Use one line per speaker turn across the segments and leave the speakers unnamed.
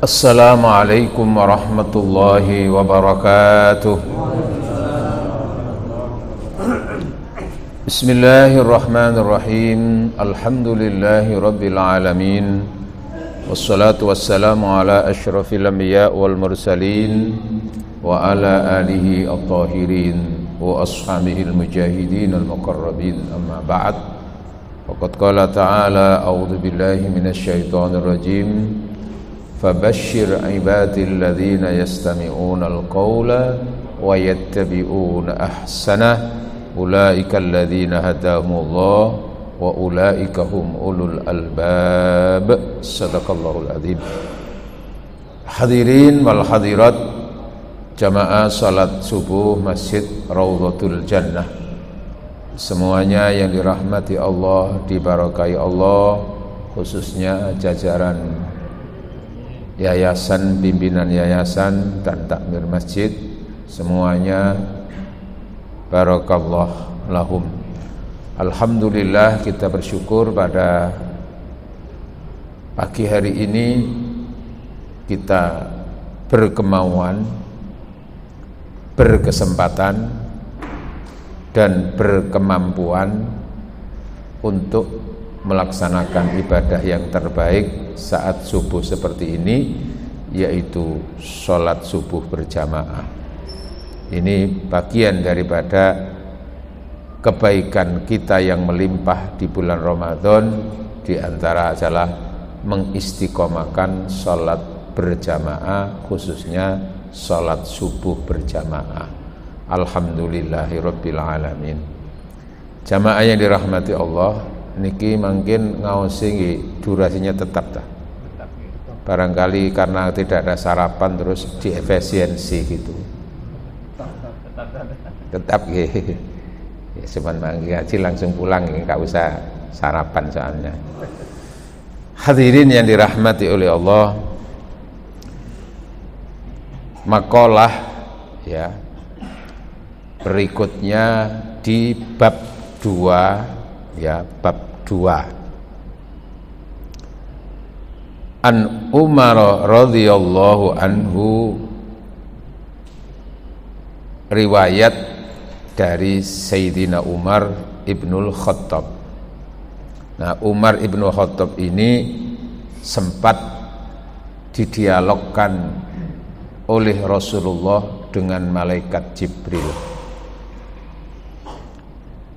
Assalamualaikum warahmatullahi wabarakatuh. Bismillahirrahmanirrahim. Alhamdulillahi rabbil alamin. Wassalatu wassalamu ala asyrafil anbiya wal mursalin wa ala alihi at-tahirin wa ashabihil mujahidin al-muqarrabin, amma ba'd. Faqad qala ta'ala a'udzu billahi minasy syaithanir rajim. فبشر عبادي الذين يستمعون القول ويتبعون أحسنه أولئك الذين هداهم الله وأولئك هم أولو الألباب. صدق الله العظيم. Hadirin wal hadirat jamaah salat subuh Masjid Raudhatul Jannah, semuanya yang dirahmati Allah, diberkahi Allah, khususnya jajaran yayasan, pimpinan yayasan dan takmir masjid, semuanya barakallah lahum. Alhamdulillah, kita bersyukur pada pagi hari ini kita berkemauan, berkesempatan dan berkemampuan untuk melaksanakan ibadah yang terbaik saat subuh seperti ini, yaitu sholat subuh berjamaah. Ini bagian daripada kebaikan kita yang melimpah di bulan Ramadan, di antara adalah mengistiqomahkan sholat berjamaah, khususnya sholat subuh berjamaah. Alhamdulillahirabbil alamin. Jamaah yang dirahmati Allah, niki mungkin ngaosi durasinya tetap tak? Barangkali karena tidak ada sarapan terus diefisiensi gitu. Tetap gitu. Ya, sebentar ngaji langsung pulang, nggak usah sarapan soalnya. Hadirin yang dirahmati oleh Allah, makalah ya berikutnya di bab 2 ya, bab 2. An Umar radhiyallahu anhu, riwayat dari Sayyidina Umar ibnul Khattab. Nah, Umar ibnul Khattab ini sempat didialogkan oleh Rasulullah dengan malaikat Jibril.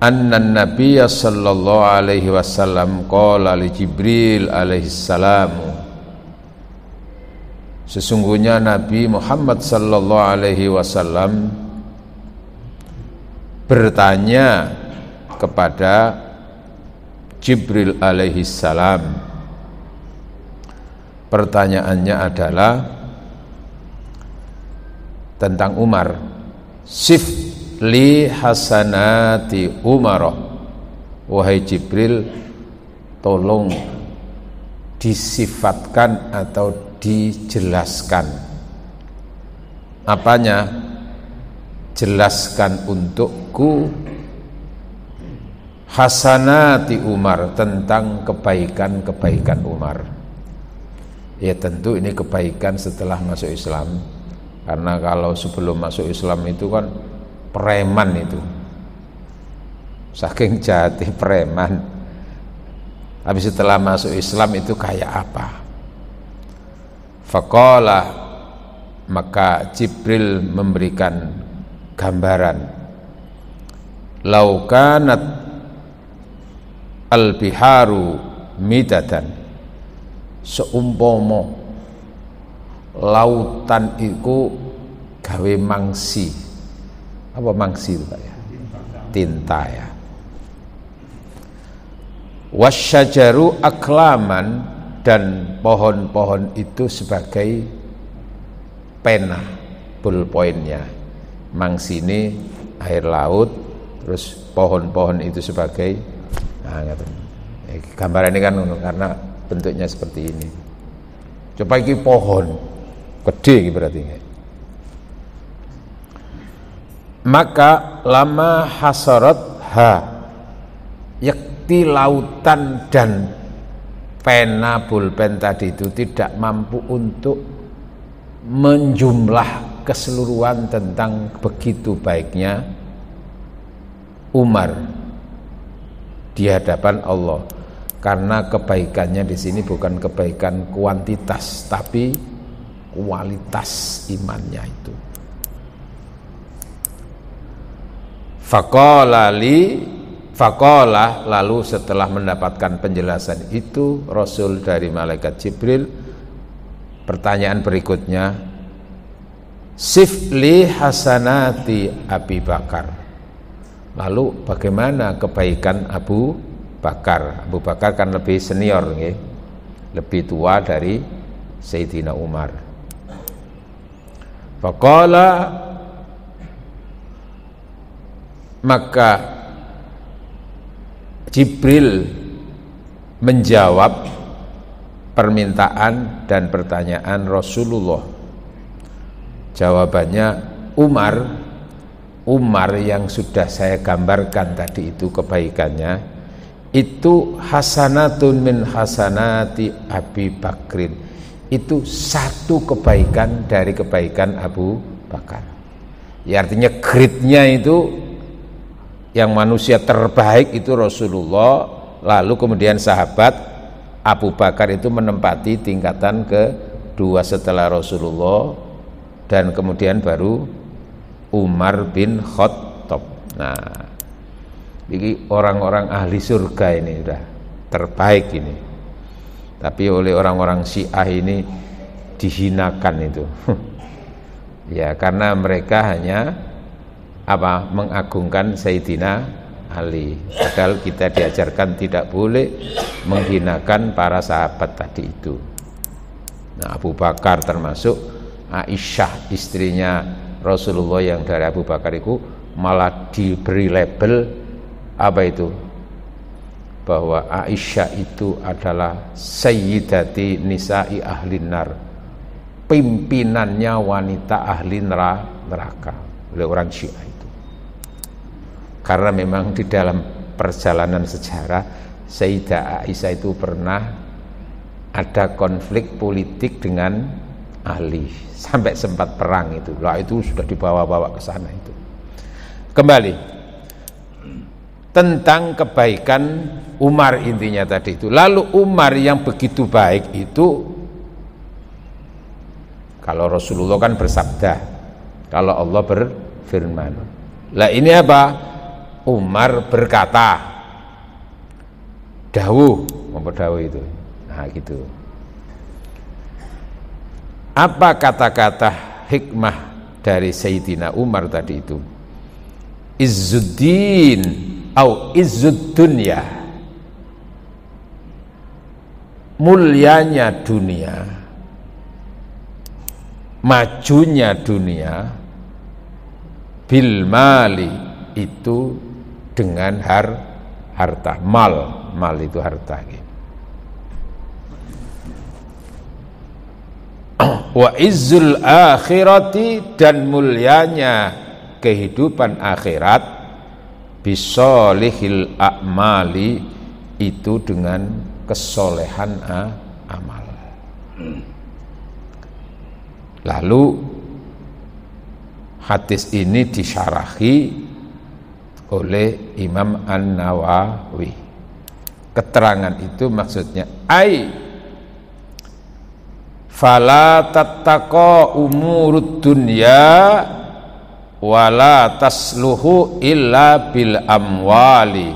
Annan Nabiyya sallallahu alaihi wasallam qala li Jibril alaihi salam, sesungguhnya Nabi Muhammad sallallahu alaihi wasallam bertanya kepada Jibril alaihi salam. Pertanyaannya adalah tentang Umar. Sif li hasanati Umar, wahai Jibril, tolong disifatkan atau dijelaskan. Apanya? Jelaskan untukku hasanati Umar, tentang kebaikan-kebaikan Umar. Ya tentu ini kebaikan setelah masuk Islam, karena kalau sebelum masuk Islam itu kan preman, itu saking jati preman. Tapi setelah masuk Islam itu kayak apa? Faqala, maka Jibril memberikan gambaran. Lau kanat al-biharu midadan, seumpama lautan iku gawe mangsi. Apa mangsi itu Pak ya? Tinta ya. Wasyajaru aklaman, dan pohon-pohon itu sebagai pena, ballpointnya. Mangsi ini air laut, terus pohon-pohon itu sebagai gambaran ini kan karena bentuknya seperti ini. Coba ini pohon gede berarti. Maka lama hasarat ha, yakti lautan dan pena pulpen tadi itu tidak mampu untuk menjumlah keseluruhan tentang begitu baiknya Umar di hadapan Allah, karena kebaikannya di sini bukan kebaikan kuantitas tapi kualitas imannya itu. Faqala lalu setelah mendapatkan penjelasan itu Rasul dari malaikat Jibril, pertanyaan berikutnya, sifli hasanati Abi Bakar. Lalu bagaimana kebaikan Abu Bakar? Abu Bakar kan lebih senior, lebih tua dari Sayyidina Umar. Faqala, maka Jibril menjawab permintaan dan pertanyaan Rasulullah. Jawabannya, Umar yang sudah saya gambarkan tadi itu kebaikannya, itu hasanatun min hasanati Abi Bakrin. Itu satu kebaikan dari kebaikan Abu Bakar. Ya, artinya grade-nya itu yang manusia terbaik itu Rasulullah, lalu kemudian sahabat Abu Bakar itu menempati tingkatan kedua setelah Rasulullah, dan kemudian baru Umar bin Khattab. Nah, ini orang-orang ahli surga ini sudah terbaik ini. Tapi oleh orang-orang Syiah ini dihinakan itu. Ya, karena mereka hanya mengagungkan Sayyidina Ali, padahal kita diajarkan tidak boleh menghinakan para sahabat tadi itu. Nah, Abu Bakar termasuk Aisyah istrinya Rasulullah yang dari Abu Bakar itu malah diberi label bahwa Aisyah itu adalah sayyidati nisa'i ahlin nar, pimpinannya wanita ahli neraka oleh orang Syiah itu. Karena memang di dalam perjalanan sejarah Sayyidah Aisyah itu pernah ada konflik politik dengan Ali, sampai sempat perang itu. Lah itu sudah dibawa-bawa ke sana itu. Kembali tentang kebaikan Umar intinya tadi itu. Lalu Umar yang begitu baik itu, kalau Rasulullah kan bersabda, kalau Allah berfirman. Lah ini apa? Umar berkata, dawuh itu. Nah gitu. Apa kata-kata hikmah dari Sayyidina Umar tadi itu? Izzuddin au izzud dunya, mulianya dunia, majunya dunia, bil mali itu dengan harta. Mal itu harta. Wa izzul akhirati, dan mulianya kehidupan akhirat, bisolihil a'mali itu dengan kesolehan amal. Lalu hadis ini disyarahi oleh Imam An-Nawawi. Keterangan itu maksudnya fala tattaqa umurud dunya wala tasluhu illa bil amwali.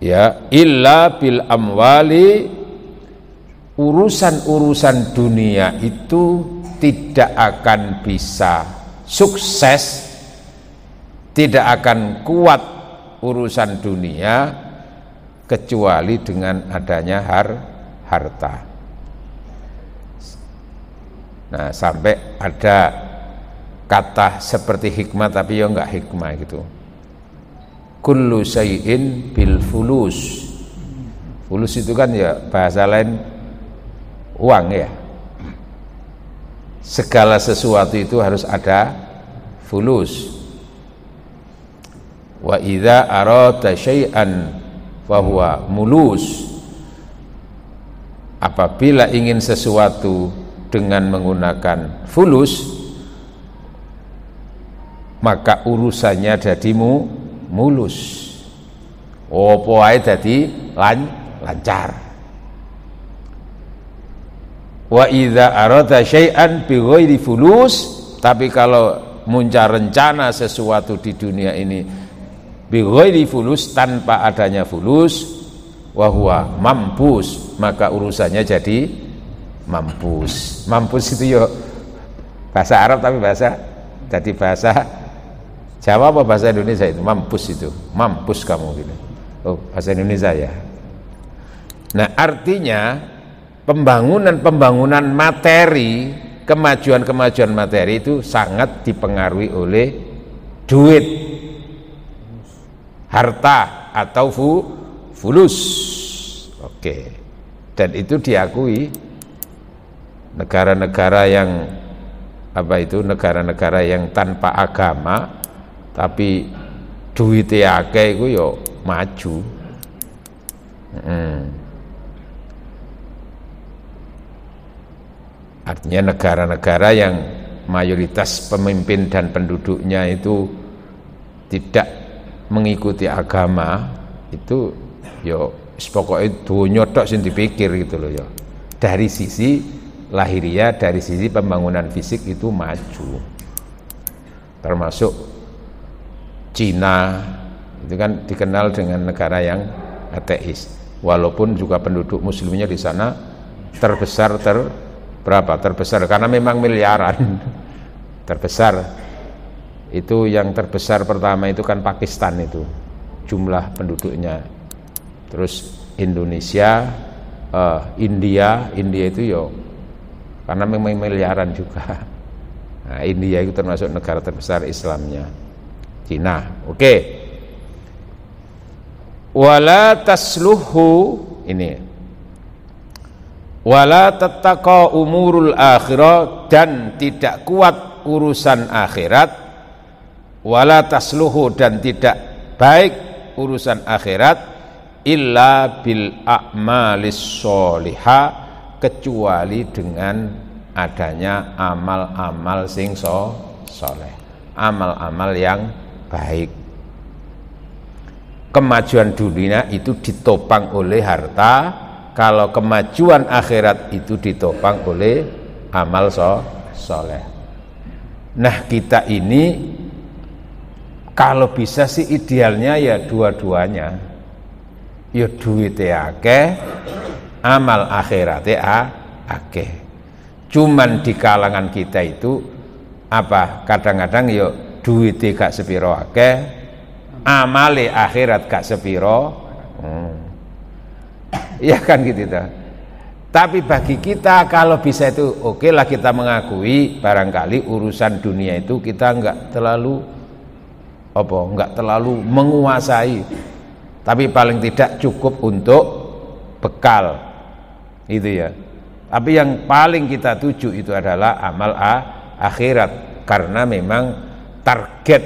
Ya, illa bil amwali, urusan-urusan dunia itu tidak akan bisa sukses, tidak akan kuat urusan dunia kecuali dengan adanya harta. Nah, sampai ada kata seperti hikmah tapi ya enggak hikmah gitu. Kullu syai'in bil fulus. Fulus itu kan ya bahasa lain uang ya. Segala sesuatu itu harus ada fulus. Wa idza arada syai'an fa huwa mulus. apabila ingin sesuatu dengan menggunakan fulus, maka urusannya jadi mulus. Opo ae dadi lancar. Wa idza arada syai'an bi ghairi fulus, tapi kalau muncul rencana sesuatu di dunia ini bi ghairi fulus, tanpa adanya fulus, wa huwa mampus, maka urusannya jadi mampus. Mampus itu yo bahasa Arab tapi jadi bahasa Jawa apa bahasa Indonesia itu? Mampus itu. Mampus kamu gitu. Oh, bahasa Indonesia ya. Nah, artinya pembangunan materi, kemajuan materi itu sangat dipengaruhi oleh duit, harta atau fulus. Oke. Dan itu diakui negara-negara yang negara-negara yang tanpa agama tapi duitnya akeh iku yo maju. Artinya negara-negara yang mayoritas pemimpin dan penduduknya itu tidak mengikuti agama, itu yo pokoknya donya tok sing dipikir gitu loh ya. Dari sisi lahiriah, dari sisi pembangunan fisik itu maju. Termasuk Cina itu kan dikenal dengan negara yang ateis, walaupun juga penduduk muslimnya di sana terbesar karena memang miliaran. Terbesar itu, yang terbesar pertama itu kan Pakistan, itu jumlah penduduknya. Terus Indonesia, India itu yo karena memang miliaran juga. Nah, India itu termasuk negara terbesar Islamnya. Cina, oke. Wala tasluhu, ini wala tattaqa umurul akhirah, dan tidak kuat urusan akhirat, wala tasluhu, dan tidak baik urusan akhirat, illa bil a'malis sholihah, kecuali dengan adanya amal-amal sing soleh, amal-amal yang baik. Kemajuan dunia itu ditopang oleh harta, kalau kemajuan akhirat itu ditopang oleh amal soleh. Nah, kita ini kalau bisa sih idealnya ya dua-duanya, ya duitnya akeh, amal akhiratnya akeh. Cuman di kalangan kita itu kadang-kadang ya duitnya gak sepiro akeh, amale akhirat gak sepiro. Ya kan gitu dah. Tapi bagi kita kalau bisa itu oke lah, kita mengakui barangkali urusan dunia itu kita enggak terlalu menguasai, tapi paling tidak cukup untuk bekal itu ya. Tapi yang paling kita tuju itu adalah amal akhirat, karena memang target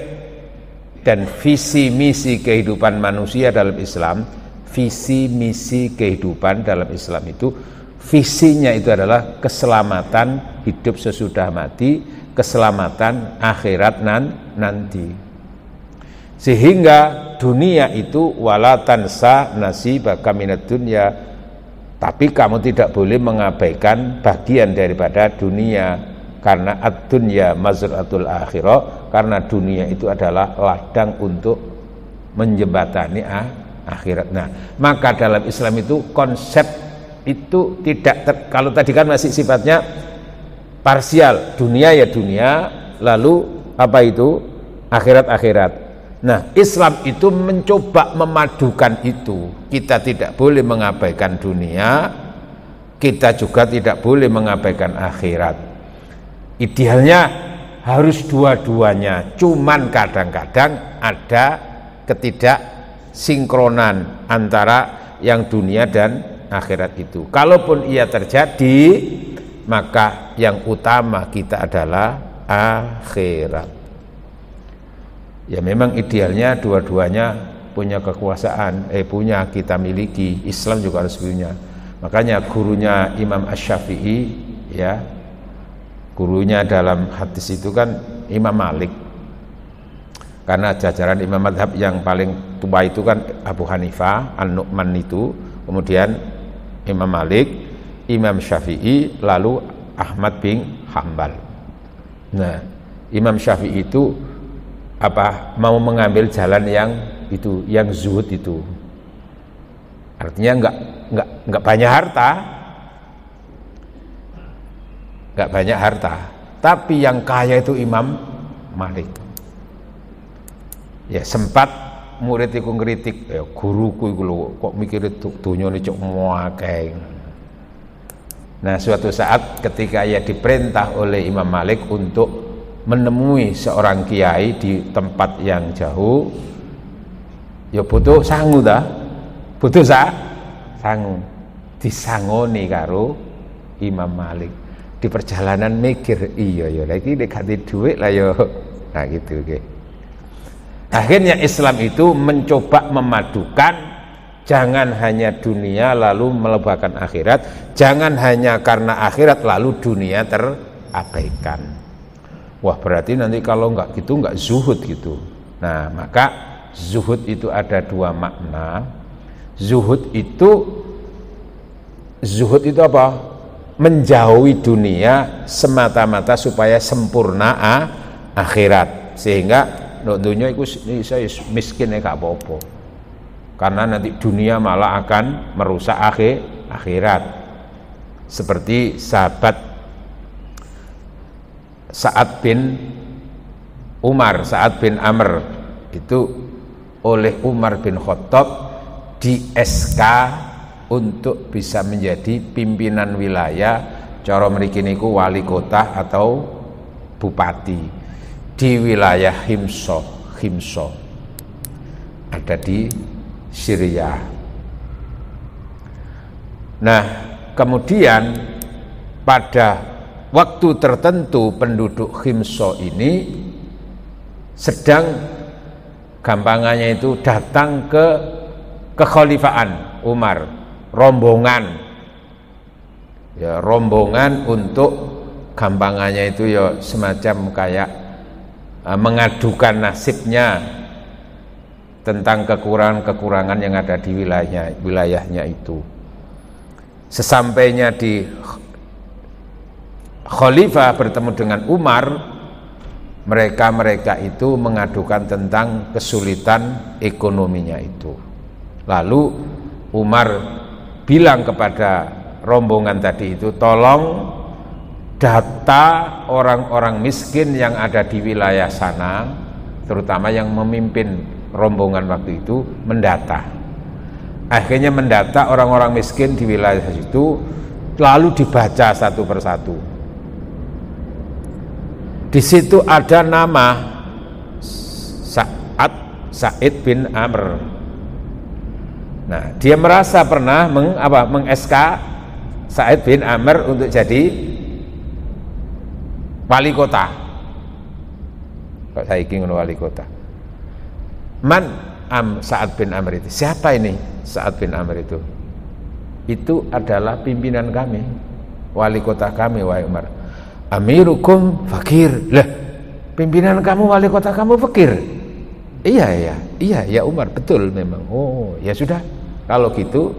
dan visi misi kehidupan manusia dalam Islam, visi misi kehidupan dalam Islam itu, visinya itu adalah keselamatan hidup sesudah mati, keselamatan akhirat nanti. Sehingga dunia itu wala tansa nasibaka minad dunya, tapi kamu tidak boleh mengabaikan bagian daripada dunia, karena ad-dunya mazratul akhirah, karena dunia itu adalah ladang untuk menjembatani akhirat. Nah, maka dalam Islam itu konsep itu tidak kalau tadi kan masih sifatnya parsial, dunia ya dunia, lalu akhirat. Nah, Islam itu mencoba memadukan itu. Kita tidak boleh mengabaikan dunia, kita juga tidak boleh mengabaikan akhirat. Idealnya harus dua-duanya, cuman kadang-kadang ada ketidaksinkronan antara yang dunia dan akhirat itu. Kalaupun ia terjadi, maka yang utama kita adalah akhirat. Ya memang idealnya dua-duanya punya kekuasaan, punya kita miliki. Islam juga harus punya. Makanya gurunya Imam Asy-Syafi'i, ya, gurunya dalam hadis itu kan Imam Malik. Karena jajaran imam madhab yang paling tua itu kan Abu Hanifah, An-Nu'man itu, kemudian Imam Malik, Imam Syafi'i, lalu Ahmad bin Hambal. Nah, Imam Syafi'i itu mau mengambil jalan yang itu, yang zuhud itu. Artinya enggak banyak harta. Enggak banyak harta, tapi yang kaya itu Imam Malik. Ya sempat murid iku ngritik, ya guruku iku lho kok mikire dunyane cuk muakeh. Nah, suatu saat ketika ia diperintah oleh Imam Malik untuk menemui seorang kiai di tempat yang jauh, ya butuh sangu dah. Butuh sangu. Disangoni karo Imam Malik. Di perjalanan mikir, iya ya lagi nek ganti dhuwit lah ya. Nah gitu nggih. Akhirnya Islam itu mencoba memadukan, jangan hanya dunia lalu melupakan akhirat, jangan hanya karena akhirat lalu dunia terabaikan. Wah, berarti nanti kalau enggak gitu enggak zuhud gitu. Nah, maka zuhud itu ada dua makna. Zuhud itu apa? Menjauhi dunia semata-mata supaya sempurna akhirat, sehingga dunia itu saya miskin ya gak apa-apa, karena nanti dunia malah akan merusak akhirat. Seperti sahabat Sa'ad bin Amr itu oleh Umar bin Khattab di SK untuk bisa menjadi pimpinan wilayah, cara mriki niku wali kota atau bupati di wilayah Himso ada di Syria. Nah, kemudian pada waktu tertentu penduduk Himso ini sedang gampangannya itu datang ke kekhalifahan Umar, rombongan untuk gampangannya itu ya semacam kayak mengadukan nasibnya tentang kekurangan-kekurangan yang ada di wilayahnya itu. Sesampainya di khalifah bertemu dengan Umar, mereka itu mengadukan tentang kesulitan ekonominya itu. Lalu Umar bilang kepada rombongan tadi itu, tolong data orang-orang miskin yang ada di wilayah sana, terutama yang memimpin rombongan waktu itu, mendata. Akhirnya mendata orang-orang miskin di wilayah itu, lalu dibaca satu persatu. Di situ ada nama Sa'id bin Amr. Nah, dia merasa pernah meng-SK Sa'id bin Amr untuk jadi wali kota. Kok saiki ngono wali kota. Sa'ad bin Amr itu. Siapa ini Sa'ad bin Amr itu? Itu adalah pimpinan kami, wali kota kami, wahai Umar. Amirukum fakir. Lah, pimpinan kamu, wali kota kamu fakir? Iya Umar, betul memang. Oh, ya sudah. Kalau gitu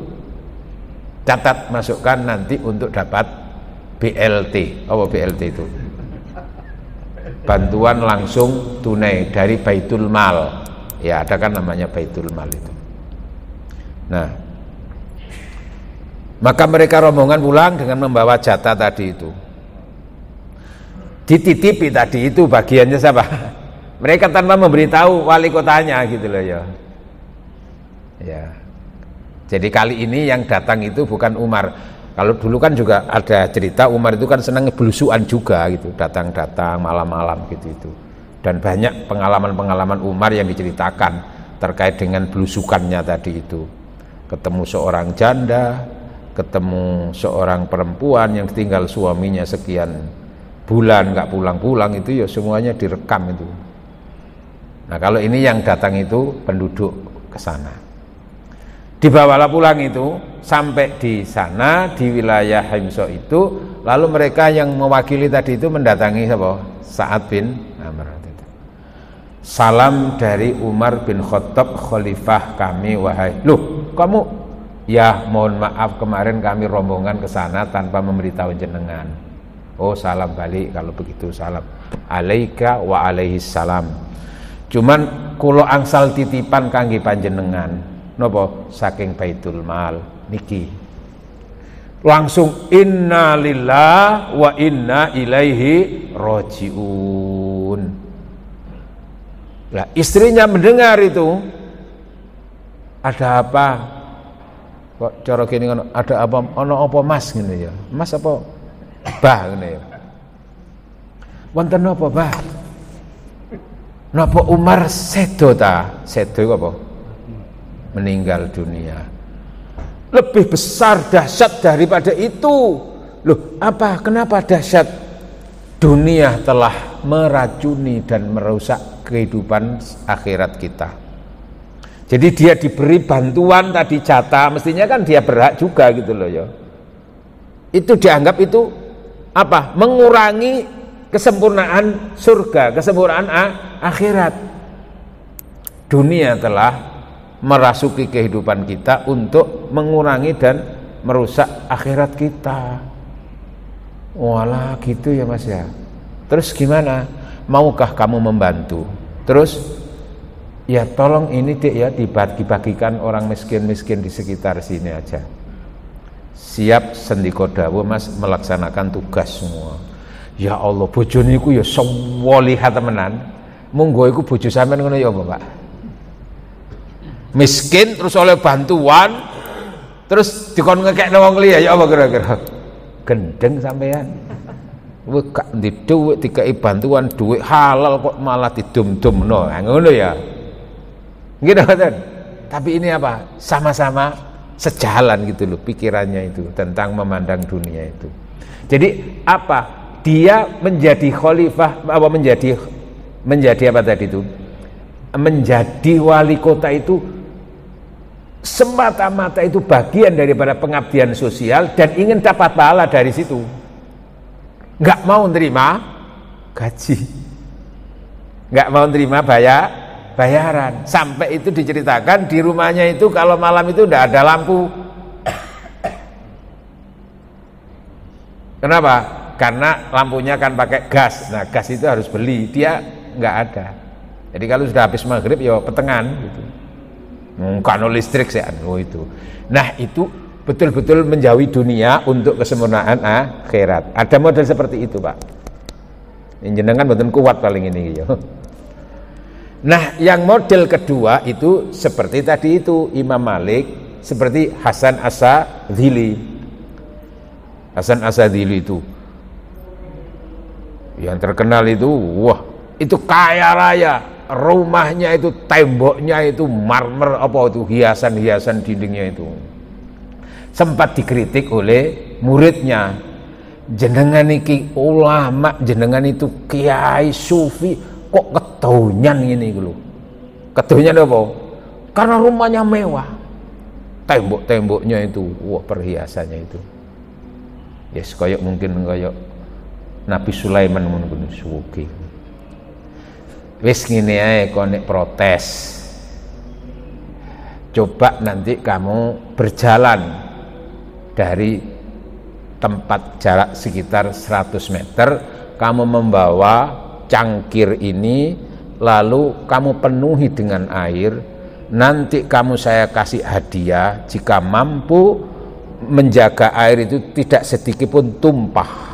catat, masukkan nanti untuk dapat BLT. Apa BLT itu? Bantuan langsung tunai dari Baitul Mal. Ya, ada kan namanya Baitul Mal itu. Nah, maka mereka rombongan pulang dengan membawa jatah tadi itu. Dititipi tadi itu bagiannya siapa? Mereka tanpa memberitahu wali kotanya gitu loh ya. Ya. Jadi kali ini yang datang itu bukan Umar. Kalau dulu kan juga ada cerita Umar itu kan senang ngebelusuan juga gitu, datang-datang malam-malam gitu itu. Dan banyak pengalaman-pengalaman Umar yang diceritakan terkait dengan belusukannya tadi itu. Ketemu seorang janda, ketemu seorang perempuan yang tinggal suaminya sekian bulan nggak pulang-pulang, itu ya semuanya direkam itu. Nah, kalau ini yang datang itu penduduk ke sana. Dibawalah pulang itu sampai di sana di wilayah Himso itu, lalu mereka yang mewakili tadi itu mendatangi siapa? Sa'ad bin Amr. Salam dari Umar bin Khattab, khalifah kami, wahai. Loh, kamu? Ya, mohon maaf kemarin kami rombongan ke sana tanpa memberitahu jenengan. Oh, salam balik kalau begitu, salam. Alaika wa alaihi salam. Cuman kula angsal titipan kangge panjenengan. Napa? Saking Baitul Mal niki. Langsung inna lillah wa inna ilaihi rajiun. Lah istrinya mendengar itu, ada apa? Kok cara kene ngono, ada apa? Ono apa Mas ngene ya? Mas apa? Bah ngene ya. Wonten apa, Bah? Napa Umar sedo ta? Sedo iku apa? Meninggal dunia. Lebih besar dahsyat daripada itu. Loh, apa? Kenapa dahsyat? Dunia telah meracuni dan merusak kehidupan akhirat kita. Jadi dia diberi bantuan tadi jatah, mestinya kan dia berhak juga gitu loh ya. Itu dianggap itu apa? Mengurangi kesempurnaan surga, kesempurnaan akhirat. Dunia telah merasuki kehidupan kita untuk mengurangi dan merusak akhirat kita. Walah gitu ya Mas ya. Terus gimana? Maukah kamu membantu? Terus ya tolong ini Dek ya dibagi-bagikan orang miskin-miskin di sekitar sini aja. Siap sendiko dawuh Mas melaksanakan tugas semua. Ya Allah, bojone iku ya sewolihat temenan. Monggo iku bojo sampean ngono ya apa, Pak? Miskin terus oleh bantuan terus dikon ngekekno wong liya ya apa kira-kira? Gendeng sampean. Kowe gak ndi dhuwit dikai bantuan dhuwit halal kok malah didum-dumno. Ngono ya. Nggih mboten. Tapi ini apa? Sama-sama sejalan gitu loh pikirannya itu tentang memandang dunia itu. Jadi apa? Dia menjadi khalifah apa menjadi apa tadi itu? Menjadi wali kota itu semata-mata itu bagian daripada pengabdian sosial dan ingin dapat pahala dari situ. Nggak mau nerima gaji, nggak mau nerima bayaran. Sampai itu diceritakan di rumahnya itu kalau malam itu udah ada lampu. Kenapa? Karena lampunya kan pakai gas. Nah gas itu harus beli, dia nggak ada. Jadi kalau sudah habis maghrib ya petengan gitu. Kano listrik sih itu. Nah itu betul-betul menjauhi dunia untuk kesempurnaan akhirat. Ada model seperti itu Pak. Jenengan mboten kuat paling ini ya. Nah yang model kedua itu seperti tadi itu Imam Malik, seperti Hasan As-Sadzili. Hasan As-Sadzili itu yang terkenal itu, wah itu kaya raya. Rumahnya itu temboknya itu marmer apa itu hiasan-hiasan dindingnya itu. Sempat dikritik oleh muridnya, jenengan iki ulama, jenengan itu kiai sufi kok kedonyan ngene iku lho. Kedonyan apa? Karena rumahnya mewah. Tembok-temboknya itu wah perhiasannya itu. Yes, koyok mungkin koyok Nabi Sulaiman ngono sugih. Wis ngene ae kok nek protes. Coba nanti kamu berjalan dari tempat jarak sekitar 100 meter, kamu membawa cangkir ini lalu kamu penuhi dengan air, nanti kamu saya kasih hadiah jika mampu menjaga air itu tidak sedikit pun tumpah.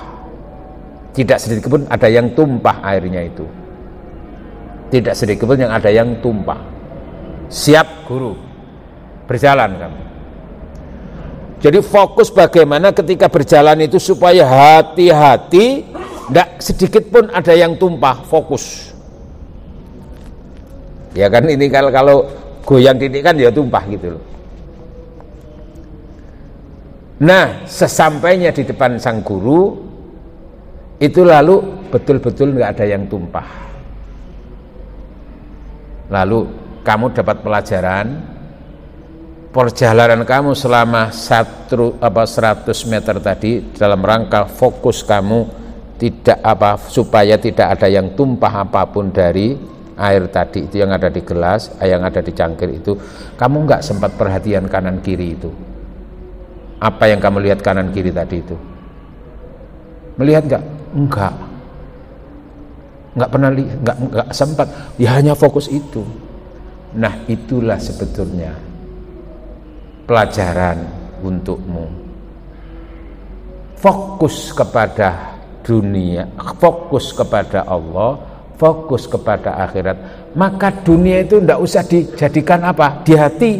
Tidak sedikit pun ada yang tumpah airnya itu. Tidak sedikit pun yang ada yang tumpah. Siap guru, berjalan kamu. Jadi fokus bagaimana ketika berjalan itu supaya hati-hati, tidak sedikit pun ada yang tumpah, fokus. Ya kan ini kalau goyang titik kan ya tumpah gitu loh. Nah sesampainya di depan sang guru itu lalu betul-betul nggak ada yang tumpah. Lalu kamu dapat pelajaran perjalanan kamu selama 100 meter tadi dalam rangka fokus kamu tidak supaya tidak ada yang tumpah apapun dari air tadi itu yang ada di gelas, yang ada di cangkir itu. Kamu nggak sempat perhatian kanan kiri itu. Apa yang kamu lihat kanan kiri tadi itu? Melihat nggak? Nggak pernah lihat, nggak sempat. Ya hanya fokus itu. Nah itulah sebetulnya pelajaran untukmu. Fokus kepada dunia, fokus kepada Allah, fokus kepada akhirat. Maka dunia itu tidak usah dijadikan di hati.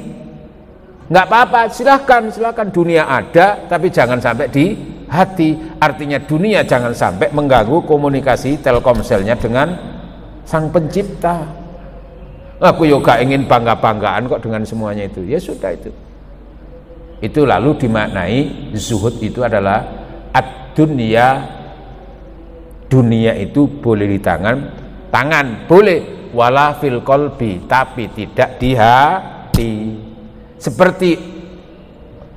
Nggak apa-apa, silahkan dunia ada, tapi jangan sampai di hati. Artinya dunia jangan sampai mengganggu komunikasi Telkomselnya dengan Sang Pencipta. Aku juga ingin bangga-banggaan kok dengan semuanya itu. Ya sudah itu. Itu lalu dimaknai zuhud itu adalah ad-dunya. Dunia itu boleh di tangan boleh, wala fil qalbi, tapi tidak di hati. Seperti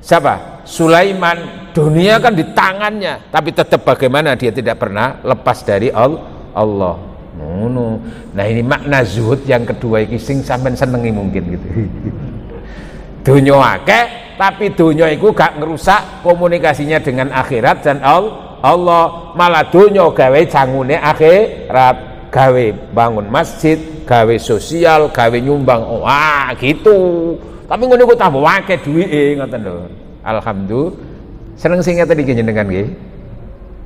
siapa? Sulaiman, dunia kan di tangannya, tapi tetap bagaimana dia tidak pernah lepas dari Allah. Nah ini makna zuhud yang kedua iki sing sampean senengi mungkin gitu. Dunia akeh, tapi dunia itu gak ngerusak komunikasinya dengan akhirat dan Allah. Malah dunia gawe cangune akhirat, gawe bangun masjid, gawe sosial, gawe nyumbang. Wah gitu. Tapi ngono iku tambah akeh duwike ngoten lho. Alhamdulillah. Seneng sing ngeten iki jenengan nggih.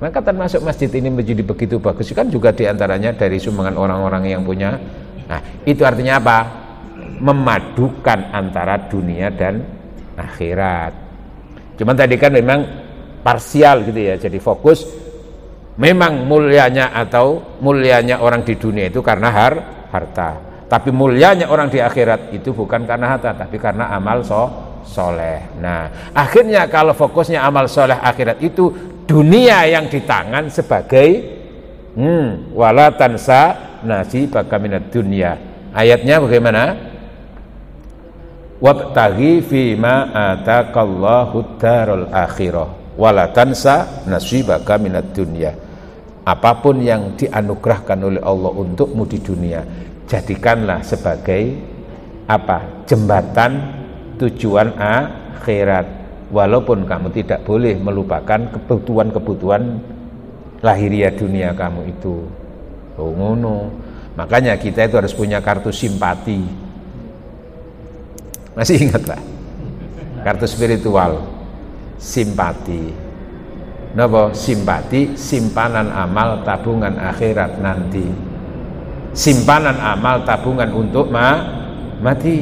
Maka termasuk masjid ini menjadi begitu bagus kan juga diantaranya dari sumbangan orang-orang yang punya. Nah itu artinya apa? Memadukan antara dunia dan akhirat. Cuman tadi kan memang parsial gitu ya, jadi fokus memang mulianya orang di dunia itu karena harta, tapi mulianya orang di akhirat itu bukan karena harta tapi karena amal soleh. Nah akhirnya kalau fokusnya amal soleh akhirat itu, dunia yang di tangan sebagai wala tansa nasibaka minad dunya. Ayatnya bagaimana? Wabtaghi fima ataqallahu darul akhirah wala tansa nasibaka minad dunya. Apapun yang dianugerahkan oleh Allah untukmu di dunia, jadikanlah sebagai jembatan tujuan akhirat, walaupun kamu tidak boleh melupakan kebutuhan-kebutuhan lahiriah dunia kamu itu. Ngono. Makanya kita itu harus punya kartu simpati. Masih ingat Pak? Kartu spiritual simpati. Napa? Simpati, simpanan amal tabungan akhirat nanti. Simpanan amal tabungan untuk mati.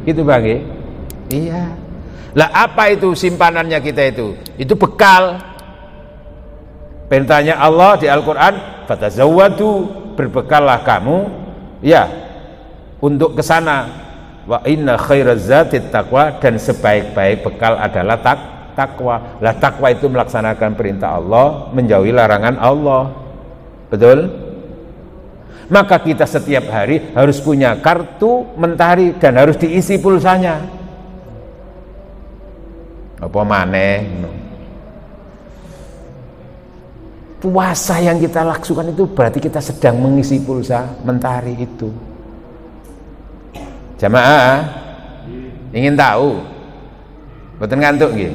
Itu bagi? Iya. Lah apa itu simpanannya kita itu? Itu bekal. Perintahnya Allah di Al-Qur'an, fatazawwadu, berbekallah kamu ya untuk ke sana. Wa inna khairaz zati taqwa, dan sebaik-baik bekal adalah takwa. Lah takwa itu melaksanakan perintah Allah, menjauhi larangan Allah. Betul? Maka kita setiap hari harus punya kartu mentari dan harus diisi pulsanya. Apa maneh? Puasa yang kita lakukan itu berarti kita sedang mengisi pulsa mentari itu. Jamaah ingin tahu? Mboten ngantuk nggih?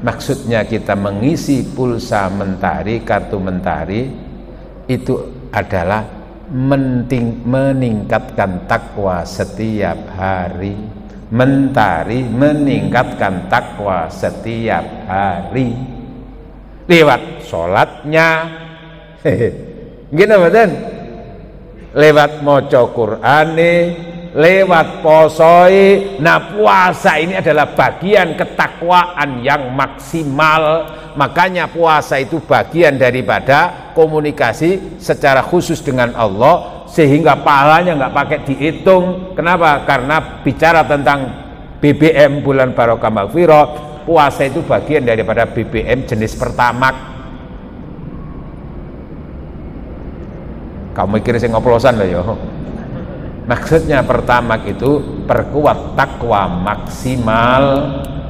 Maksudnya kita mengisi pulsa mentari, kartu mentari itu adalah meningkatkan takwa setiap hari. Mentari meningkatkan takwa setiap hari lewat sholatnya, gini betul, lewat maca Qur'ane, lewat posoi. Nah puasa ini adalah bagian ketakwaan yang maksimal. Makanya puasa itu bagian daripada komunikasi secara khusus dengan Allah, sehingga pahalanya nggak pakai dihitung. Kenapa? Karena bicara tentang BBM bulan barokah maghfirah, puasa itu bagian daripada BBM jenis pertamax. Kamu mikir sing ngoplosan lah ya. Maksudnya pertama itu perkuat takwa maksimal.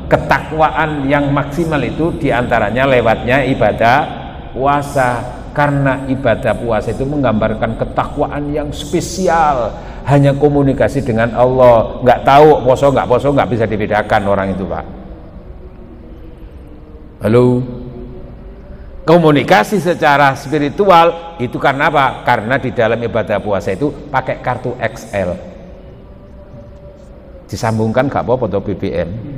Ketakwaan yang maksimal itu diantaranya lewatnya ibadah puasa, karena ibadah puasa itu menggambarkan ketakwaan yang spesial, hanya komunikasi dengan Allah. Nggak tahu poso nggak bisa dibedakan orang itu, Pak. Halo, komunikasi secara spiritual itu karena apa? Karena di dalam ibadah puasa itu pakai kartu XL, disambungkan nggak apa-apa atau BBM.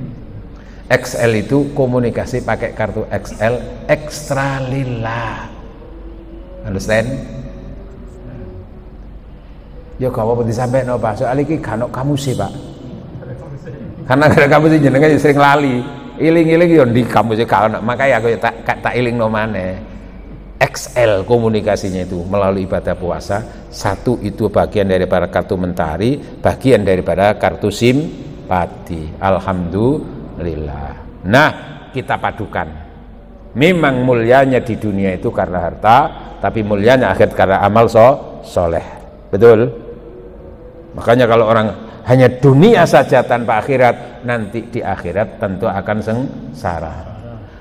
XL itu komunikasi pakai kartu XL ekstra lillah. Understand? Ya gak apa-apa disampaikan Pak. Soal iki gak ono kamu sih, Pak. Karena ada kamu sih jenengan sering lali. Iling-iling yo di kamu sih gak ono. Makanya aku tak ilingno maneh. XL komunikasinya itu melalui ibadah puasa. Satu itu bagian daripada kartu mentari, bagian daripada kartu simpati. Alhamdulillah. Nah, kita padukan. Memang mulianya di dunia itu karena harta, tapi mulianya akhirat karena amal soleh. Betul? Makanya kalau orang hanya dunia saja tanpa akhirat, nanti di akhirat tentu akan sengsara.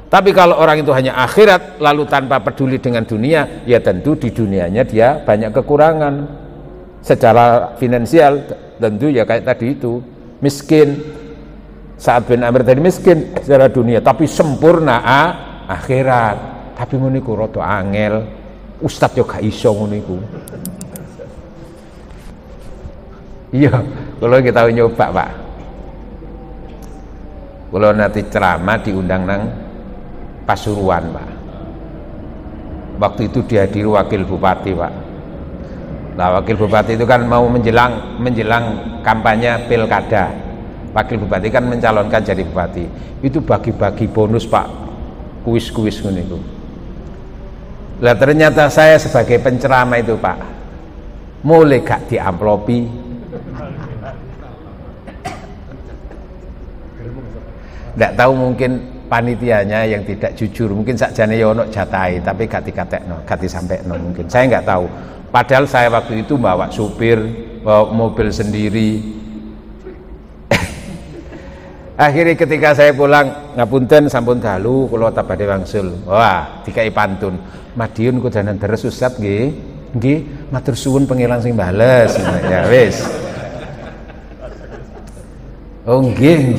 Tapi kalau orang itu hanya akhirat lalu tanpa peduli dengan dunia, ya tentu di dunianya dia banyak kekurangan. Secara finansial tentu ya kayak tadi itu, miskin. Sa'ad bin Amir tadi miskin secara dunia, tapi sempurna akhirat. Tapi muniku rada angel, ustaz yo gak iso ngono iku. Iya, kalau kita nyoba, Pak. Kalau nanti ceramah diundang nang Pasuruan, Pak. Waktu itu dihadiri wakil bupati, Pak. Nah, wakil bupati itu kan mau menjelang kampanye pilkada. Wakil bupati kan mencalonkan jadi bupati. Itu bagi-bagi bonus, Pak. Kuis-kuis ngono itu. Lah ternyata saya sebagai penceramah itu, Pak, mulai gak diamplopi. Nggak tahu mungkin panitianya yang tidak jujur, mungkin sakjane ya ono jatahi tapi gak dikatekno, gak disampaikan mungkin. Saya nggak tahu. Padahal saya waktu itu bawa supir, bawa mobil sendiri. Akhirnya ketika saya pulang, ngapunten sampun dalu kula tabade wangsul. Wah, dikai pantun. Madiun kudanan deres Ustaz nggih. Nggih, matur suwun pengilang sing bales. Ya wis. Oh nggih.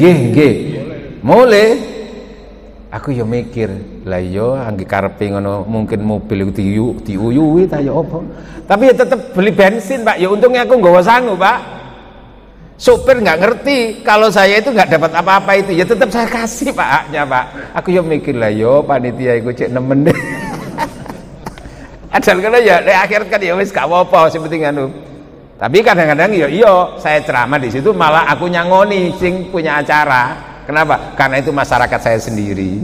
Mulai aku ya mikir, lah yo angge karepe ngono mungkin mobil iku diuyuhi ta ya apa. Tapi ya tetep beli bensin, Pak. Ya untungnya aku nggawa sangu, Pak. Sopir nggak ngerti kalau saya itu nggak dapat apa-apa itu, ya tetap saya kasih Pak haknya, Pak. Aku ya mikir lah yo panitia iku cek nemen deh. Adal kene ya nek akhirat kan ya wis gak apa-apa sing penting anu. Tapi kadang-kadang ya iya saya ceramah di situ malah aku nyangoni sing punya acara. Kenapa? Karena itu masyarakat saya sendiri.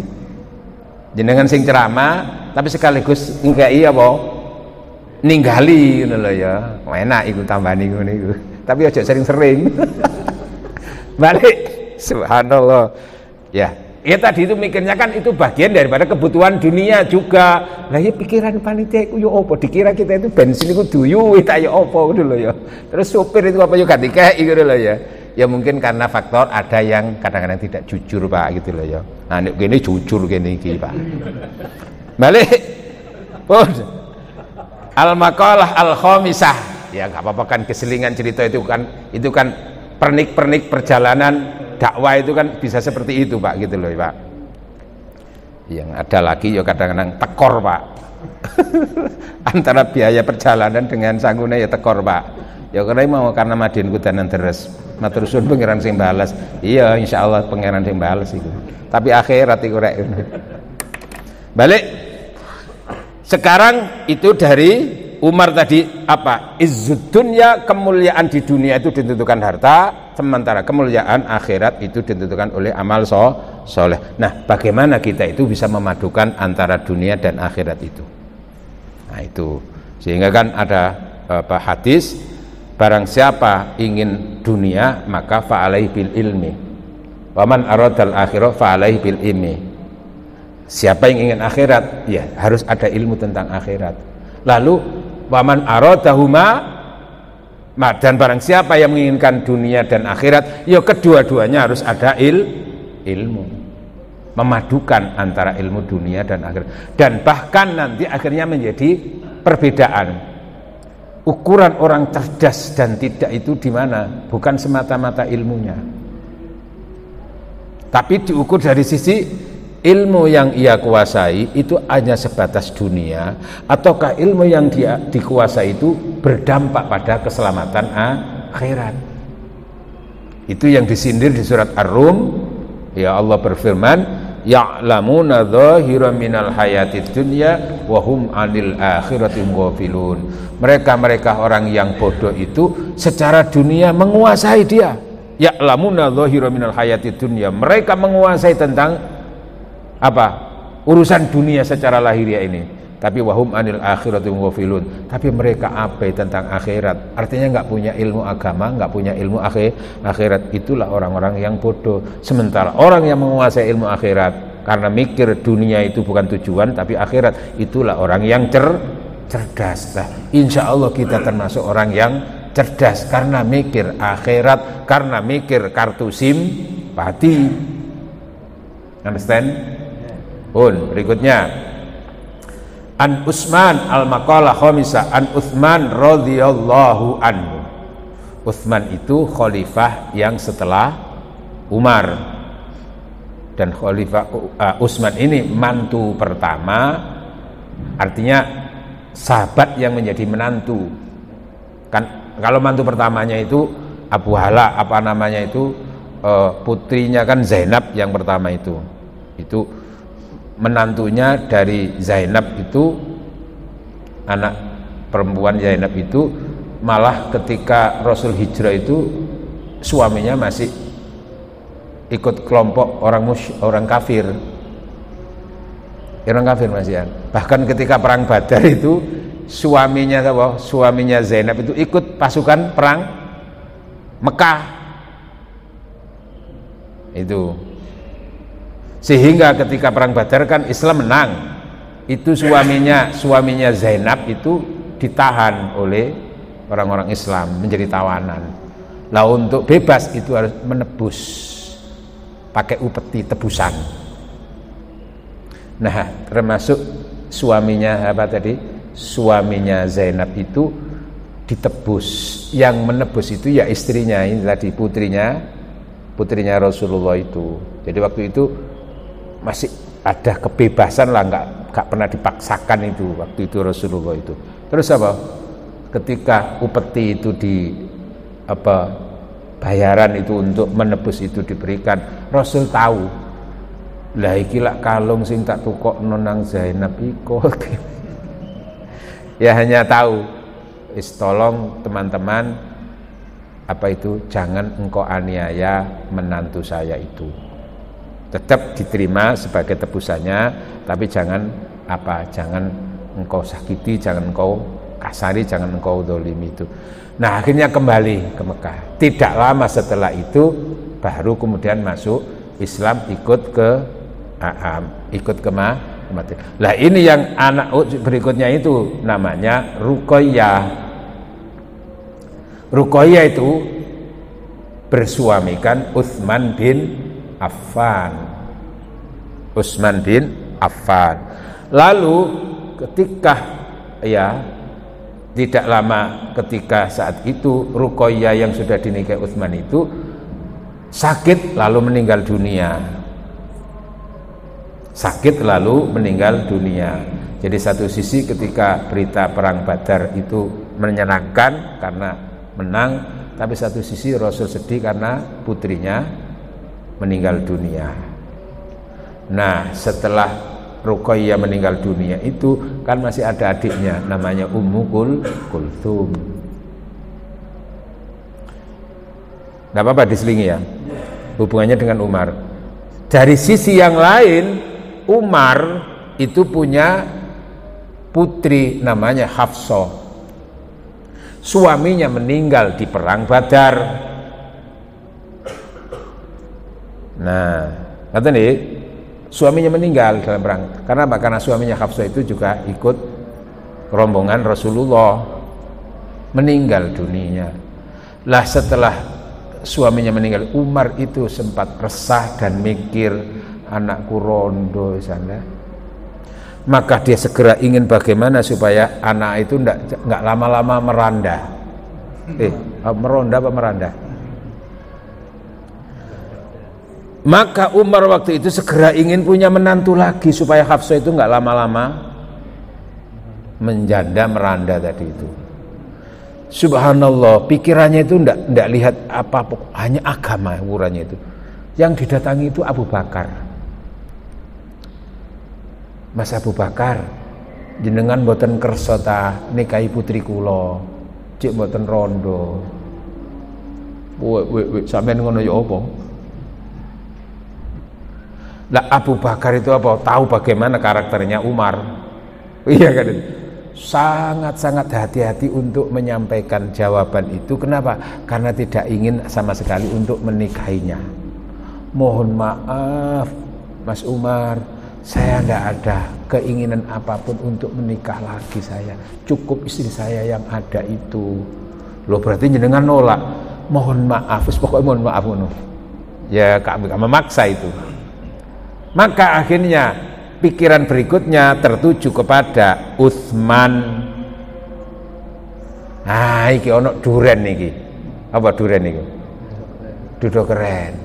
Jenengan sing ceramah tapi sekaligus ngekeki apa? Ninggali ngono lho ya. Enak iku tambani ngono iku. Tapi aja sering-sering. Balik, subhanallah. Ya tadi itu mikirnya kan itu bagian daripada kebutuhan dunia juga. Lah ya pikiran panitia itu ya apa? Dikira kita itu bensin itu duyuh tak ya apa ngono lho ya. Terus supir itu apa juga dikeki ngono lho ya. Ya mungkin karena faktor ada yang kadang-kadang tidak jujur, Pak, gitu loh ya. Nah nek kene jujur kene iki, Pak. Balik. Pun. Al-maqalah al-khamisah. Ya nggak apa-apa kan, keselingan cerita itu kan pernik-pernik perjalanan dakwah itu kan bisa seperti itu, Pak, gitu loh, Pak. Yang ada lagi ya kadang-kadang tekor, Pak. Antara biaya perjalanan dengan sanggune ya tekor, Pak. Ya karena Madiun kudanan deres. Matur suwun pangeran sing balas. Iya, insyaallah pangeran sing balas itu. Tapi akhirat iku rek. Balik. Sekarang itu dari Umar tadi apa? Izzud dunya, kemuliaan di dunia itu ditentukan harta, sementara kemuliaan akhirat itu ditentukan oleh amal soleh. Nah, bagaimana kita itu bisa memadukan antara dunia dan akhirat itu? Nah, itu. Sehingga kan ada hadis, barang siapa ingin dunia maka fa'alaihi bil ilmi. Wa man aradal akhirah fa'alaihi bil ilmi. Siapa yang ingin akhirat, ya harus ada ilmu tentang akhirat. Lalu waman aradahuma Dan barang siapa yang menginginkan dunia dan akhirat, ya kedua-duanya harus ada ilmu. Memadukan antara ilmu dunia dan akhirat. Dan bahkan nanti akhirnya menjadi perbedaan. Ukuran orang cerdas dan tidak itu di mana? Bukan semata-mata ilmunya. Tapi diukur dari sisi ilmu yang ia kuasai itu hanya sebatas dunia, ataukah ilmu yang dia dikuasai itu berdampak pada keselamatan akhirat. Itu yang disindir di surat Ar-Rum. Ya Allah berfirman, ya'lamuna dhahiran minal hayatid dunya wa hum 'anil akhirati ghafilun. Mereka orang yang bodoh itu secara dunia menguasai dia. Ya'lamuna dhahiran minal hayatid dunya. Mereka menguasai tentang apa? Urusan dunia secara lahiriah ini. Tapi wahum anil akhirati ghafilun. Tapi mereka abai tentang akhirat. Artinya enggak punya ilmu agama, enggak punya ilmu akhirat. Itulah orang-orang yang bodoh. Sementara orang yang menguasai ilmu akhirat karena mikir dunia itu bukan tujuan tapi akhirat, itulah orang yang cerdas. Nah, insya Allah kita termasuk orang yang cerdas karena mikir akhirat, karena mikir kartu simpati. Understand? Berikutnya An Utsman al-maqalah khamisah an Utsman radhiyallahu anhu. Utsman itu khalifah yang setelah Umar, dan khalifah Utsman ini mantu pertama, artinya sahabat yang menjadi menantu. Kan kalau mantu pertamanya itu Abu Hala, apa namanya itu, putrinya kan Zainab yang pertama itu menantunya dari Zainab itu, anak perempuan Zainab itu malah ketika Rasul hijrah itu suaminya masih ikut kelompok orang kafir Mas Yan. Bahkan ketika perang Badar itu suaminya Zainab itu ikut pasukan perang Mekah itu. Sehingga ketika perang Badar kan Islam menang, itu suaminya Zainab itu ditahan oleh orang-orang Islam menjadi tawanan. Nah, untuk bebas itu harus menebus pakai upeti tebusan. Nah, termasuk suaminya suaminya Zainab itu ditebus. Yang menebus itu ya istrinya ini tadi, putrinya Rasulullah itu. Jadi waktu itu masih ada kebebasan lah, nggak pernah dipaksakan itu waktu itu Rasulullah itu. Terus apa? Ketika upeti itu bayaran itu untuk menebus itu diberikan, Rasul tahu. Lah iki lak kalung sing tak tukokno nang Zainab iku. Ya hanya tahu, tolong teman-teman, jangan engkau aniaya menantu saya itu. Tetap diterima sebagai tebusannya, tapi jangan engkau sakiti, jangan engkau kasari, jangan engkau dolimi itu. Nah, akhirnya kembali ke Mekah. Tidak lama setelah itu baru kemudian masuk Islam, ikut ke mati. Lah ini yang anak berikutnya itu namanya Ruqayyah. Ruqayyah itu bersuamikan Utsman bin Affan. Lalu ketika tidak lama ketika saat itu Ruqayyah yang sudah dinikahi Utsman itu sakit lalu meninggal dunia. Jadi satu sisi ketika berita perang Badar itu menyenangkan karena menang, tapi satu sisi Rasul sedih karena putrinya meninggal dunia. Nah, setelah Ruqayyah meninggal dunia itu kan masih ada adiknya namanya Ummu Kulthum. Nggak apa-apa diselingi ya, hubungannya dengan Umar. Dari sisi yang lain, Umar itu punya putri namanya Hafsah. Suaminya meninggal di perang Badar. Nah, kata nih, suaminya meninggal dalam perang. Karena apa? Karena suaminya Hafsah itu juga ikut rombongan Rasulullah. meninggal dunia. Lah setelah suaminya meninggal, Umar itu sempat resah dan mikir, anakku rondo sana. Maka dia segera ingin bagaimana supaya anak itu enggak lama-lama meranda. Meronda apa meranda? Maka Umar waktu itu segera ingin punya menantu lagi supaya Hafsah itu enggak lama-lama menjanda meranda tadi itu. Subhanallah, pikirannya itu enggak lihat apa, hanya agama ukurannya itu. Yang didatangi itu Abu Bakar. Mas Abu Bakar, jenengan mboten kersa ta nikahi putri kula, cek mboten rondo. Sampeyan ngono ya apa? Lah Abu Bakar itu apa? Tahu bagaimana karakternya Umar. Iya kan? Sangat-sangat hati-hati untuk menyampaikan jawaban itu. Kenapa? Karena tidak ingin sama sekali untuk menikahinya. Mohon maaf Mas Umar, saya tidak ada keinginan apapun untuk menikah lagi saya. Cukup istri saya yang ada itu. Loh berarti jenengan nolak. Mohon maaf, pokoknya mohon maaf ngono. Ya kami memaksa itu. Maka akhirnya pikiran berikutnya tertuju kepada Utsman. Nah, iki ono duren niki. Apa duren niku? Dudo keren.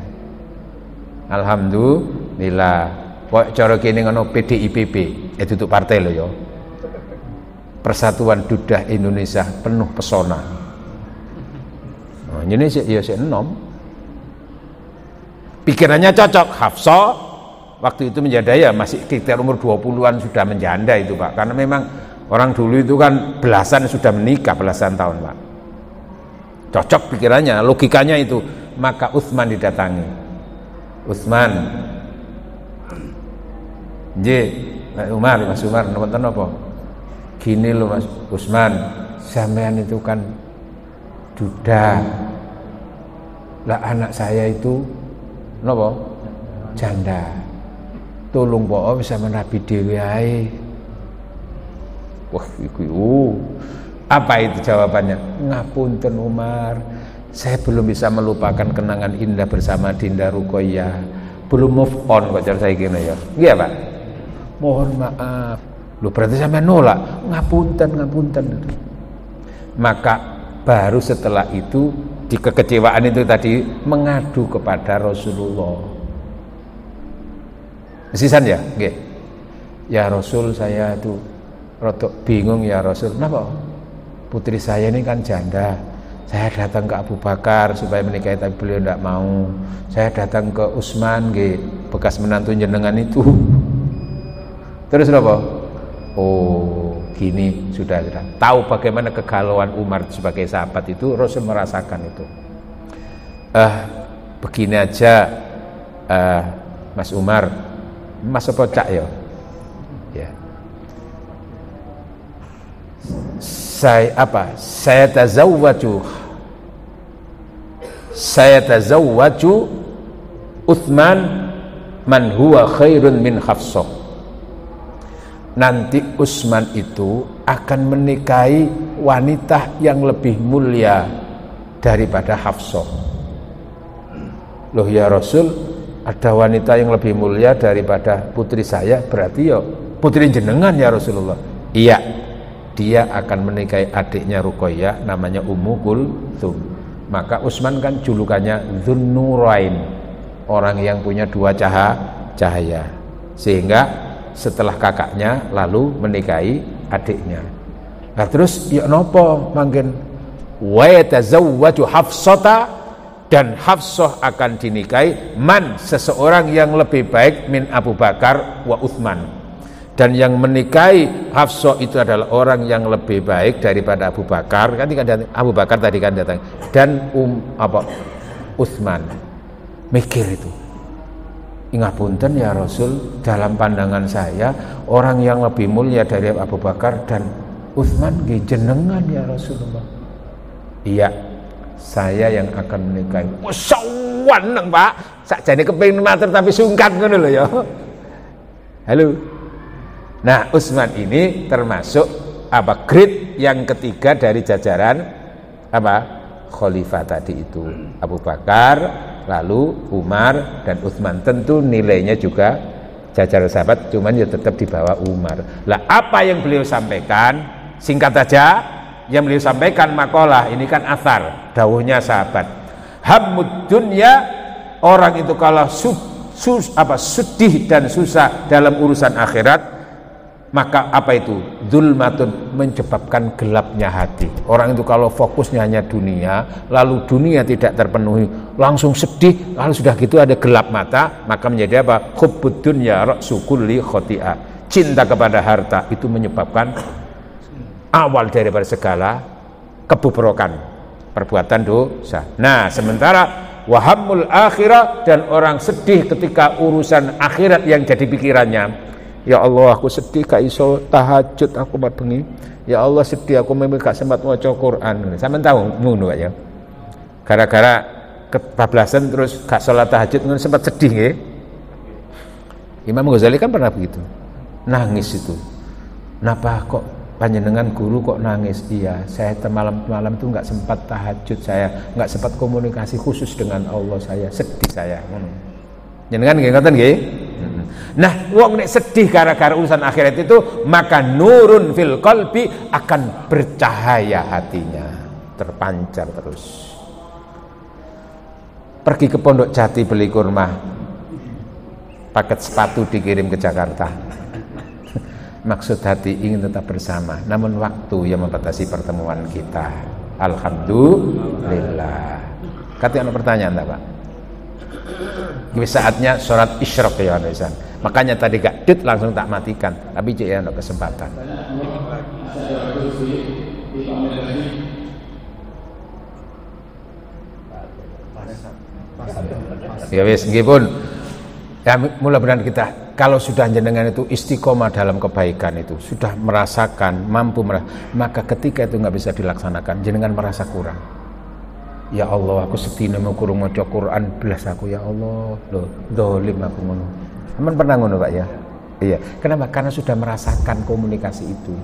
Alhamdulillah. Kok cara kene ngono PDIPB, itu tuh partai lho ya. Persatuan Dudah Indonesia penuh pesona. Nah, ini ya sik enom. Pikirannya cocok. Hafsah waktu itu menjanda ya masih sekitar umur 20-an sudah menjanda itu Pak, karena memang orang dulu itu kan belasan sudah menikah, belasan tahun Pak. Cocok pikirannya, logikanya itu. Maka Utsman didatangi. Utsman, Mas Umar, nonton apa? Gini loh Mas Utsman, sampean itu kan duda. Lah anak saya itu napa? Janda. Tolong po bisa menabi dhewe ae. Wah, iku. Apa itu jawabannya? Ngapunten Umar, saya belum bisa melupakan kenangan indah bersama Dinda Ruqayyah. Belum move on kok cara saya gini ya. Iya, Pak. Mohon maaf. Lu berarti sampai nolak. Ngapunten. Maka baru setelah itu di kekecewaan itu tadi mengadu kepada Rasulullah. Sisan ya, nggih. Ya Rasul, saya itu rotok bingung ya Rasul. Kenapa? Putri saya ini kan janda. Saya datang ke Abu Bakar supaya menikahi tapi beliau tidak mau. Saya datang ke Utsman, nggih, bekas menantu jenengan itu. Terus apa? Oh, gini sudah. Tahu bagaimana kegalauan Umar sebagai sahabat itu, Rasul merasakan itu. Begini aja, Mas Umar. Mas apa cak ya? Ya. Saya tazawwaju Utsman man huwa khairun min Hafsah. Nanti Utsman itu akan menikahi wanita yang lebih mulia daripada Hafsah. Loh ya Rasul, ada wanita yang lebih mulia daripada putri saya, berarti ya putri jenengan ya Rasulullah. Iya, dia akan menikahi adiknya Ruqayyah, namanya Ummu Kulthum. Maka Utsman kan julukannya Dzunnurain, orang yang punya dua cahaya. Sehingga setelah kakaknya lalu menikahi adiknya. Nah terus ya nopo mangken wa yatazawwaju Hafsata, dan Hafsah akan dinikahi man, seseorang yang lebih baik min Abu Bakar wa Utsman. Dan yang menikahi Hafsah itu adalah orang yang lebih baik daripada Abu Bakar. Kan Abu Bakar tadi kan datang, dan Utsman. Mikir itu. Ingapunten ya Rasul, dalam pandangan saya orang yang lebih mulia dari Abu Bakar dan Utsman nggih jenengan ya Rasulullah. Iya, saya yang akan menikahi. Sawaneng Pak, sakjane kepengin matur tapi sungkan ngono lho ya. Halo. Nah, Utsman ini termasuk grade yang ketiga dari jajaran apa? Khalifah tadi itu, Abu Bakar, lalu Umar dan Utsman. Tentu nilainya juga jajaran sahabat, cuman ya tetap di bawah Umar. Lah apa yang beliau sampaikan? Singkat saja, yang beliau sampaikan makalah ini kan athar, dawuhnya sahabat. Hammud dunya, orang itu kalau sedih dan susah dalam urusan akhirat, maka apa itu? Dzulmatun, menyebabkan gelapnya hati. Orang itu kalau fokusnya hanya dunia, lalu dunia tidak terpenuhi, langsung sedih, lalu sudah gitu ada gelap mata, maka menjadi apa? Hubbud dunya ra'su kulli khati'ah. Cinta kepada harta itu menyebabkan awal daripada segala kebobrokan, perbuatan dosa. Nah, sementara wahammul akhirah, dan orang sedih ketika urusan akhirat yang jadi pikirannya. Ya Allah, aku sedih gak iso tahajud aku mat bengi. Ya Allah, sedih aku memang gak sempat maca Quran. Sampeyan tahu ngono Pak ya. Gara-gara kebablasan terus gak salat tahajud ngono sempat sedih nggih. Imam Ghazali kan pernah begitu. Nangis itu. Napa kok panjenengan guru kok nangis? Iya, saya malam-malam tuh nggak sempat tahajud, saya nggak sempat komunikasi khusus dengan Allah, saya sedih saya. Jenengan nggih ngoten nggih? Nah, wong nek sedih gara-gara urusan akhirat itu, maka nurun fil qalbi, akan bercahaya hatinya, terpancar terus. Pergi ke Pondok Jati beli kurma, paket sepatu dikirim ke Jakarta. Maksud hati ingin tetap bersama, namun waktu yang membatasi pertemuan kita. Alhamdulillah. Katanya ada pertanyaan tak Pak? Ini saatnya sholat isyraq ya Anwar. Makanya tadi gak dit langsung tak matikan, tapi jika ada kesempatan. Ya wis nggih pun. Ya mudah-mudahan kita kalau sudah jenengan itu istiqomah dalam kebaikan itu, sudah merasakan, mampu maka ketika itu nggak bisa dilaksanakan, jenengan merasa kurang. Ya Allah, aku sedina mau kurang maca Quran belas aku, ya Allah, loh dolim aku ngono. Aman pernah ngono Pak ya? Iya. Kenapa? Karena sudah merasakan komunikasi itu.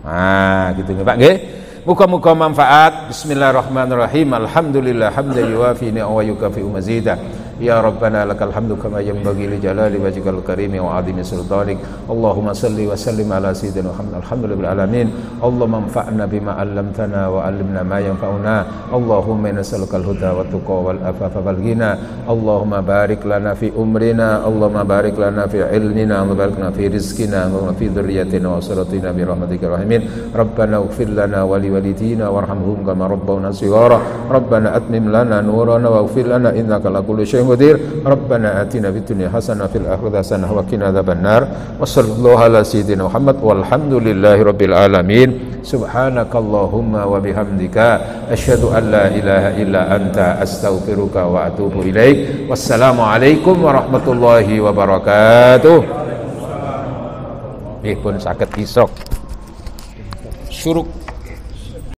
Ah, gitu nih Pak nggih. Muga-muga manfaat. Bismillahirrahmanirrahim. Alhamdulillah hamdan yuwafi wa yukafi mazidah. Ya Rabbana lakal hamdu kama yanbaghi li jalali wajhikal karimi wa 'azimi sultanik. Allahumma salli wa sallim ala sayyidina Muhammad. Alhamdulillahil alamin. Allahumma anfa'na bima 'allamtana wa 'allimna ma yanfa'una. Allahumma nas'alukal huda wat tuqa wal afafa wal ghina. Allahumma barik lana fi umrina, Allahumma barik lana fi ilmina, Allahumma barik lana fi rizqina, Allahumma fi dhurriyyatina wa usratina bi rahmatikar rahimin. Rabbana ighfir lana wa li walidina warhamhum kama rabbawna shighara. Rabbana atmim lana nurana waghfir lana innaka ala kulli syai'in qadir. Rabbana atina fid dunya hasanah fil akhirati hasanah wa qina adzabannar. Wa sallallahu ala sayyidina Muhammad walhamdulillahi rabbil alamin. Subhanakallahumma wa bihamdika asyhadu an la ilaha illa anta astaghfiruka wa atubu ilaik. Wassalamu alaikum warahmatullahi wabarakatuh. Nggih pun saged isok. Syuruk